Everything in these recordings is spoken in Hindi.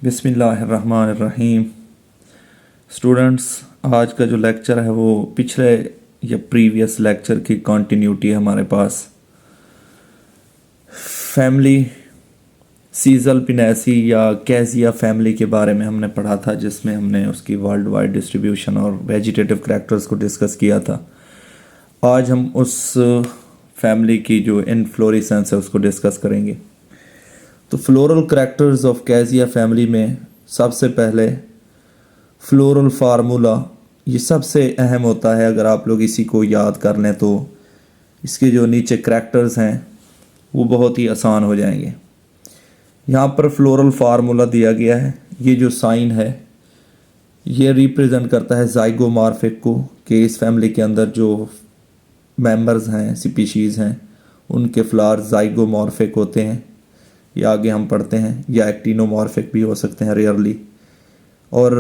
बिस्मिल्लाहिर्रहमानिर्रहीम। स्टूडेंट्स, आज का जो लेक्चर है वो पिछले या प्रीवियस लेक्चर की कंटिन्यूटी है हमारे पास। फैमिली सीजल पिनेसी या कैजिया फैमिली के बारे में हमने पढ़ा था, जिसमें हमने उसकी वर्ल्ड वाइड डिस्ट्रीब्यूशन और वेजिटेटिव करैक्टर्स को डिस्कस किया था। आज हम उस फैमिली की जो इनफ्लोरेसेंस है उसको डिस्कस करेंगे। तो floral characters of Kezia family में सबसे पहले फ्लोरल फार्मूला, ये सबसे अहम होता है। अगर आप लोग इसी को याद कर लें तो इसके जो नीचे करैक्टर्स हैं वो बहुत ही आसान हो जाएंगे। यहाँ पर फ्लोरल फार्मूला दिया गया है। ये जो साइन है ये रिप्रेजेंट करता है जाइगोमॉर्फिक को, कि इस फैमिली के अंदर जो मेंबर्स हैं, स्पीशीज़ हैं, उनके फ्लावर जाइगोमॉर्फिक होते हैं। या आगे हम पढ़ते हैं या एक्टिनोमॉर्फिक भी हो सकते हैं रेयरली। और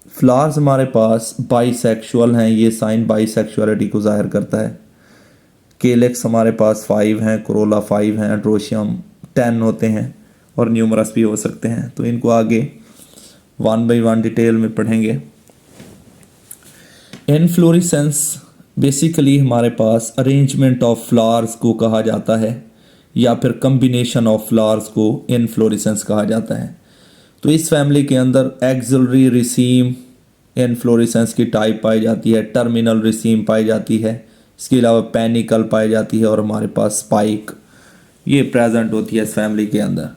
फ्लावर्स हमारे पास बाइसेक्सुअल हैं। ये साइन बाइसेक्सुअलिटी को जाहिर करता है। केलेक्स हमारे पास 5 हैं, कोरोला 5 हैं, एंड्रोशियम 10 होते हैं और न्यूमरस भी हो सकते हैं। तो इनको आगे 1 बाय 1 डिटेल में पढ़ेंगे। इनफ्लोरेसेंस बेसिकली हमारे पास अरेंजमेंट ऑफ फ्लावर्स को कहा जाता है, या फिर कम्बिनेशन ऑफ फ्लावर्स को इनफ्लोरेसेंस कहा जाता है। तो इस फैमिली के अंदर एक्सिलरी रिसीम इनफ्लोरेसेंस की टाइप पाई जाती है, टर्मिनल रिसीम पाई जाती है, इसके अलावा पैनिकल पाई जाती है और हमारे पास स्पाइक ये प्रेजेंट होती है इस फैमिली के अंदर।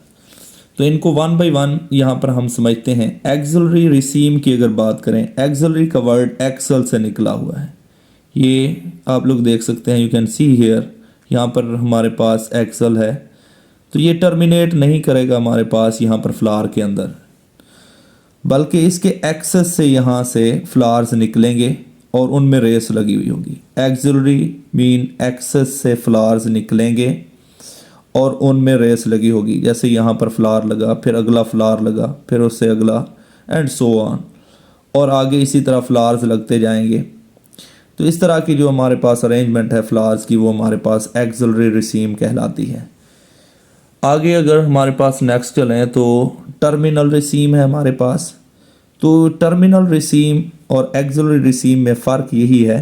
तो इनको 1 बाय 1 यहाँ पर हम समझते हैं। एक्सिलरी रिसीम की अगर बात करें, एक्सिलरी का वर्ड एक्सल से निकला हुआ है। ये आप लोग देख सकते हैं, यू कैन सी हियर, यहाँ पर हमारे पास एक्सल है। तो ये टर्मिनेट नहीं करेगा हमारे पास यहाँ पर फ्लावर के अंदर, बल्कि इसके एक्सेस से यहाँ से फ्लावर्स निकलेंगे और उनमें रेस लगी हुई होगी। एक्सिलरी मीन एक्सेस से फ्लावर्स निकलेंगे और उनमें रेस लगी होगी। जैसे यहाँ पर फ्लावर लगा, फिर अगला फ्लावर लगा, फिर उससे अगला, एंड सो ऑन, और आगे इसी तरह फ्लावर्स लगते जाएंगे। तो इस तरह की जो हमारे पास अरेंजमेंट है फ्लावर्स की, वो हमारे पास एक्सिलरी रिसीम कहलाती है। आगे अगर हमारे पास नेक्स्ट चलें तो टर्मिनल रिसीम है हमारे पास। तो टर्मिनल रिसीम और एक्सिलरी रिसीम में फ़र्क यही है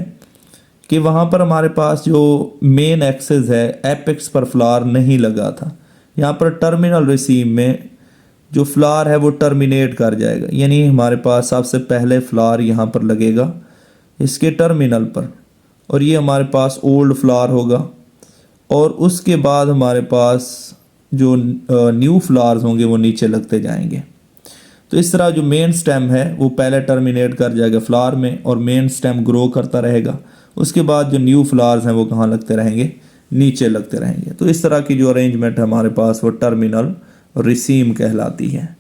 कि वहाँ पर हमारे पास जो मेन एक्सेस है एपेक्स पर फ्लावर नहीं लगा था। यहाँ पर टर्मिनल रिसीम में जो फ्लावर है वो टर्मिनेट कर जाएगा, यानी हमारे पास सबसे पहले फ्लावर यहाँ पर लगेगा इसके टर्मिनल पर, और ये हमारे पास ओल्ड फ्लावर होगा। और उसके बाद हमारे पास जो न्यू फ्लावर्स होंगे वो नीचे लगते जाएंगे। तो इस तरह जो मेन स्टेम है वो पहले टर्मिनेट कर जाएगा फ्लावर में, और मेन स्टेम ग्रो करता रहेगा। उसके बाद जो न्यू फ्लावर्स हैं वो कहाँ लगते रहेंगे, नीचे लगते रहेंगे। तो इस तरह की जो अरेंजमेंट है हमारे पास वो टर्मिनल रिसीम कहलाती है।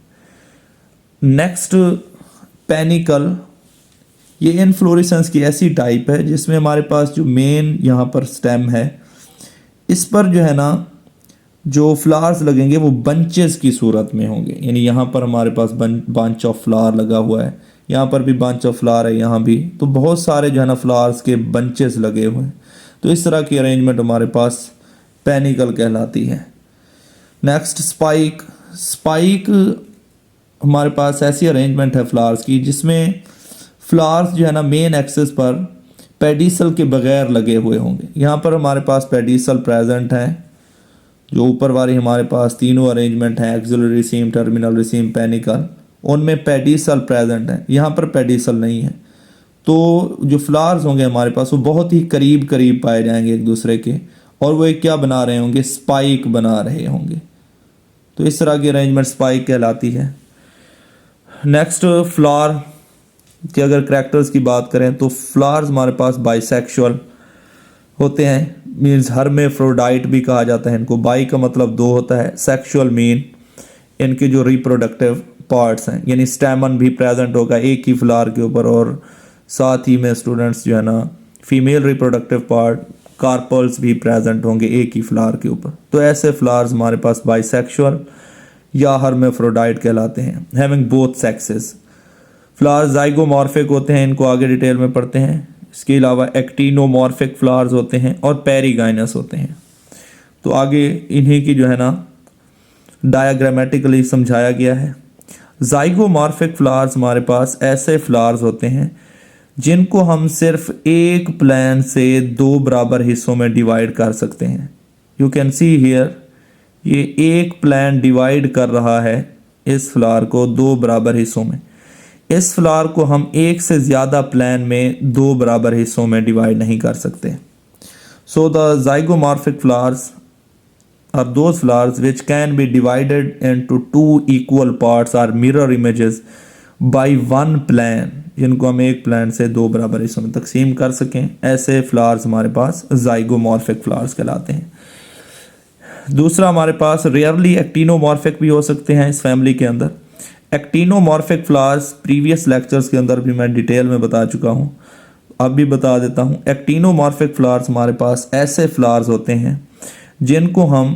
नेक्स्ट पैनिकल, ये इनफ्लोरेसेंस की ऐसी टाइप है जिसमें हमारे पास जो मेन यहाँ पर स्टेम है, इस पर जो है ना जो फ्लावर्स लगेंगे वो बंचेस की सूरत में होंगे। यानी यहाँ पर हमारे पास बंच ऑफ फ्लावर लगा हुआ है, यहाँ पर भी बंच ऑफ फ्लावर है, यहाँ भी। तो बहुत सारे जो है ना फ्लावर्स के बंचेस लगे हुए हैं। तो इस तरह की अरेंजमेंट हमारे पास पैनिकल कहलाती है। Next spike. स्पाइक हमारे पास ऐसी अरेंजमेंट है फ्लावर्स की जिसमें फ्लावर्स जो है ना मेन एक्सेस पर पेडिसल के बगैर लगे हुए होंगे। यहाँ पर हमारे पास पेडिसल प्रेजेंट हैं। जो ऊपर वाली हमारे पास तीनों अरेंजमेंट हैं, एक्सिलरी रिसीम, टर्मिनल रिसीम, पैनिकल, उनमें पेडिसल प्रेजेंट है। यहाँ पर पेडिसल नहीं है। तो जो फ्लावर्स होंगे हमारे पास वो बहुत ही करीब करीब पाए जाएंगे एक दूसरे के, और वो एक क्या बना रहे होंगे, स्पाइक बना रहे होंगे। तो इस तरह की अरेंजमेंट स्पाइक कहलाती है। नेक्स्ट फ्लावर कि अगर करैक्टर्स की बात करें तो फ्लावर्स हमारे पास बाइसेक्सुअल होते हैं, मीन्स हर्मेफ्रोडाइट भी कहा जाता है इनको। बाई का मतलब 2 होता है, सेक्सुअल मीन इनके जो रिप्रोडक्टिव पार्ट्स हैं, यानी स्टैमन भी प्रेजेंट होगा एक ही फ्लावर के ऊपर, और साथ ही में स्टूडेंट्स जो है ना फीमेल रिप्रोडक्टिव पार्ट कार्पल्स भी प्रेजेंट होंगे एक ही फ्लावर के ऊपर। तो ऐसे फ्लावर्स हमारे पास बाइसेक्सुअल या हर्मेफ्रोडाइट कहलाते हैं, having both sexes. Flowers zygomorphic होते हैं, इनको आगे डिटेल में पढ़ते हैं। इसके अलावा एक्टिनोमॉर्फिक फ्लावर्स होते हैं और पेरिगाइनस होते हैं। तो आगे इन्हीं की जो है ना डायाग्रामेटिकली समझाया गया है। जाइगोमॉर्फिक फ्लावर्स हमारे पास ऐसे फ्लावर्स होते हैं जिनको हम सिर्फ एक प्लांट से दो बराबर हिस्सों में डिवाइड कर सकते हैं। यू कैन सी हियर, ये एक प्लांट डिवाइड कर रहा है इस फ्लावर को दो बराबर हिस्सों में। इस फ्लावर को हम एक से ज़्यादा प्लांट में दो बराबर हिस्सों में डिवाइड नहीं कर सकते। So the zygomorphic flowers are those flowers which can be divided into two equal parts or mirror images by one plant, जिनको हम एक प्लांट से दो बराबर हिस्सों में तकसीम कर सकें। ऐसे फ्लावर्स हमारे पास जाइगोमॉर्फिक फ्लावर्स कहलाते हैं। दूसरा हमारे पास रेयरली एक्टिनोमॉर्फिक भी हो सकते हैं इस फैमिली के अंदर। एक्टिनोमॉर्फिक फ्लावर्स प्रीवियस लेक्चर्स के अंदर भी मैं डिटेल में बता चुका हूँ, अब भी बता देता हूँ। एक्टिनोमॉर्फिक फ्लावर्स हमारे पास ऐसे फ्लावर्स होते हैं जिनको हम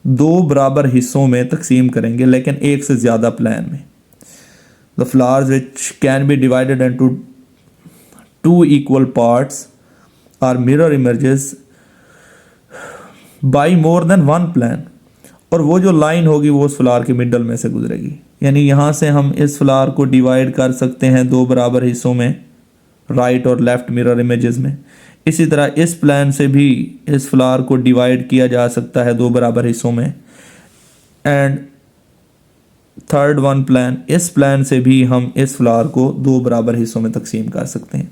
दो बराबर हिस्सों में तकसीम करेंगे लेकिन एक से ज़्यादा प्लान में। The flowers which can be divided into two equal parts are mirror images by more than one plane, और वो जो लाइन होगी वो उस फ्लावर के मिडल में से गुजरेगी। यानी यहाँ से हम इस फ्लावर को डिवाइड कर सकते हैं दो बराबर हिस्सों में, राइट और लेफ्ट मिरर इमेजेस में। इसी तरह इस प्लान से भी इस फ्लावर को डिवाइड किया जा सकता है दो बराबर हिस्सों में। एंड थर्ड वन प्लान, इस प्लान से भी हम इस फ्लावर को दो बराबर हिस्सों में तकसीम कर सकते हैं।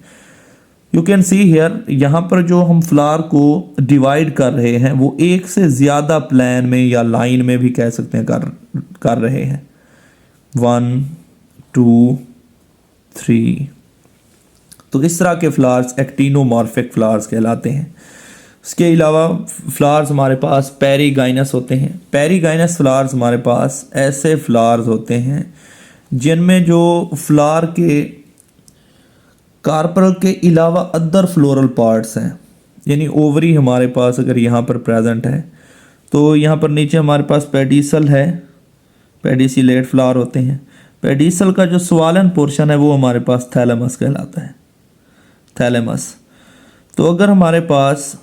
यू कैन सी हियर, यहाँ पर जो हम फ्लावर को डिवाइड कर रहे हैं वो एक से ज़्यादा प्लान में या लाइन में भी कह सकते हैं कर रहे हैं। 1 2 3। तो इस तरह के फ्लावर्स एक्टिनोमॉर्फिक फ्लावर्स कहलाते हैं। इसके अलावा फ्लावर्स हमारे पास पेरीगाइनस होते हैं। पेरीगाइनस फ्लावर्स हमारे पास ऐसे फ्लावर्स होते हैं जिनमें जो फ्लावर के कार्पल के अलावा अदर फ्लोरल पार्ट्स हैं, यानी ओवरी हमारे पास अगर यहाँ पर प्रेजेंट है तो यहाँ पर नीचे हमारे पास पेडिसल है, पेडिसिलेट फ्लावर होते हैं। पेडिसल का जो स्वालन पोर्शन है वो हमारे पास थैलेमस कहलाता है, थैलेमस। तो अगर हमारे पास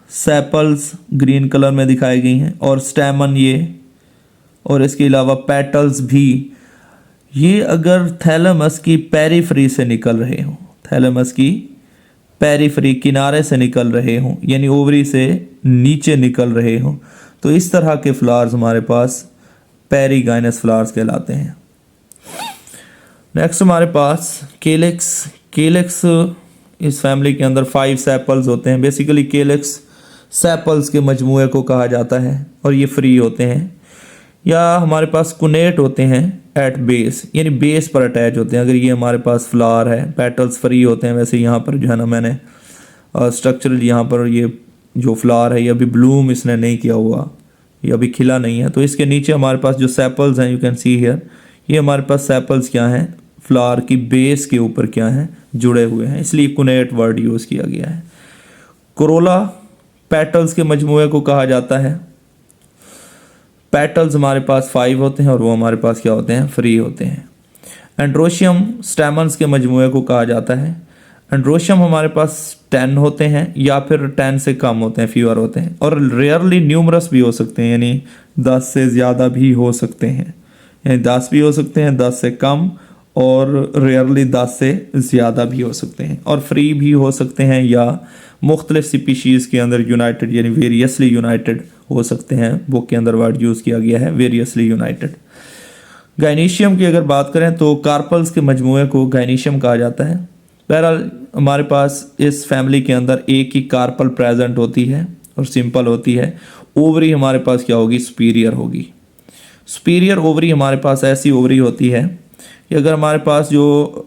सेपल्स ग्रीन कलर में दिखाई गई हैं और स्टेमन ये, और इसके अलावा पेटल्स भी, ये अगर थैलेमस की पेरिफेरी से निकल रहे हों, थैलेमस की पेरिफेरी किनारे से निकल रहे हों, यानी ओवरी से नीचे निकल रहे हों, तो इस तरह के फ्लावर्स हमारे पास पेरीगाइनस फ्लावर्स कहलाते हैं। नेक्स्ट हमारे पास केलेक्स। केलेक्स इस फैमिली के अंदर 5 सेपल्स होते हैं। बेसिकली केलेक्स सेपल्स के मजमूए को कहा जाता है और ये फ्री होते हैं। या हमारे पास कुनेट होते हैं एट बेस, यानी बेस पर अटैच होते हैं। अगर ये हमारे पास फ्लावर है, पेटल्स फ्री होते हैं। वैसे यहाँ पर जो है ना, मैंने स्ट्रक्चरल यहाँ पर ये जो फ्लावर है ये अभी ब्लूम इसने नहीं किया हुआ, ये अभी खिला नहीं है। तो इसके नीचे हमारे पास जो सेपल्स हैं, यू कैन सी हियर, ये हमारे पास सेपल्स क्या हैं, फ्लावर की बेस के ऊपर क्या हैं, जुड़े हुए हैं, इसलिए कुनेट वर्ड यूज़ किया गया है। कोरोला पेटल्स के मजमूए को कहा जाता है। पेटल्स हमारे पास 5 होते हैं और वो हमारे पास क्या होते हैं, फ्री होते हैं। एंड्रोशियम स्टेमन्स के मजमूए को कहा जाता है। एंड्रोशियम हमारे पास 10 होते हैं या फिर 10 से कम होते हैं, फ्यूअर होते हैं, और रेयरली न्यूमरस भी हो सकते हैं, यानी 10 से ज़्यादा भी हो सकते हैं, यानी 10 भी हो सकते हैं, 10 से कम, और रेयरली 10 से ज़्यादा भी हो सकते हैं, और फ्री भी हो सकते हैं, या मुख्तलिफ स्पीशीज़ के अंदर यूनाइटेड यानी वेरियसली यूनाइटेड हो सकते हैं। बुक के अंदर वर्ड यूज़ किया गया है वेरियसली यूनाइटेड। गाइनीशियम की अगर बात करें तो कार्पल्स के मजमूए को गाइनीशियम कहा जाता है। बहरहाल हमारे पास इस फैमिली के अंदर एक ही कार्पल प्रेजेंट होती है और सिंपल होती है। ओवरी हमारे पास क्या होगी, सुपीरियर होगी। सुपीरियर ओवरी हमारे पास ऐसी ओवरी होती है कि अगर हमारे पास जो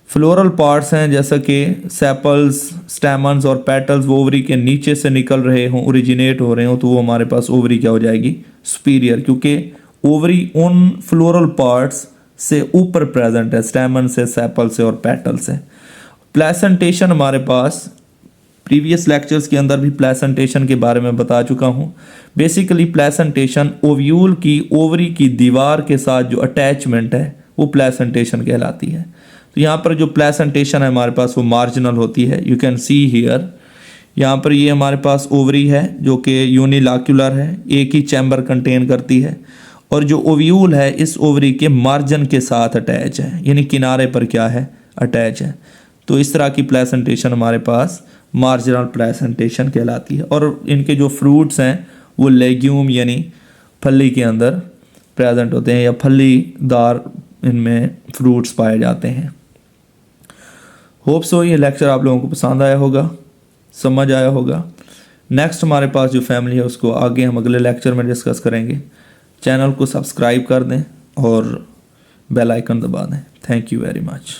फ्लोरल पार्ट्स हैं जैसा कि सेपल्स, स्टेमन्स और पेटल्स वो ओवरी के नीचे से निकल रहे हों, ओरिजिनेट हो रहे हों, तो वो हमारे पास ओवरी क्या हो जाएगी, सुपीरियर, क्योंकि ओवरी उन फ्लोरल पार्ट्स से ऊपर प्रेजेंट है, स्टेमन से, सेपल से और पेटल से। प्लेसेंटेशन हमारे पास प्रीवियस लेक्चर्स के अंदर भी प्लेसेंटेशन के बारे में बता चुका हूँ। बेसिकली प्लेसेंटेशन ओव्यूल की ओवरी की दीवार के साथ जो अटैचमेंट है वो प्लेसेंटेशन कहलाती है। तो यहाँ पर जो प्लेसेंटेशन है हमारे पास वो मार्जिनल होती है। यू कैन सी हियर, यहाँ पर ये हमारे पास ओवरी है जो कि यूनिलैक्युलर है, एक ही चैम्बर कंटेन करती है, और जो ओव्यूल है इस ओवरी के मार्जिन के साथ अटैच है, यानी किनारे पर क्या है, अटैच है। तो इस तरह की प्लेसेंटेशन हमारे पास मार्जिनल प्लेसेंटेशन कहलाती है। और इनके जो फ्रूट्स हैं वो लेग्यूम यानी फली के अंदर प्रेजेंट होते हैं, या फलीदार इनमें फ्रूट्स पाए जाते हैं। होप सो ये लेक्चर आप लोगों को पसंद आया होगा, समझ आया होगा। नेक्स्ट हमारे पास जो फैमिली है उसको आगे हम अगले लेक्चर में डिस्कस करेंगे। चैनल को सब्सक्राइब कर दें और बेल आइकन दबा दें। Thank you very much.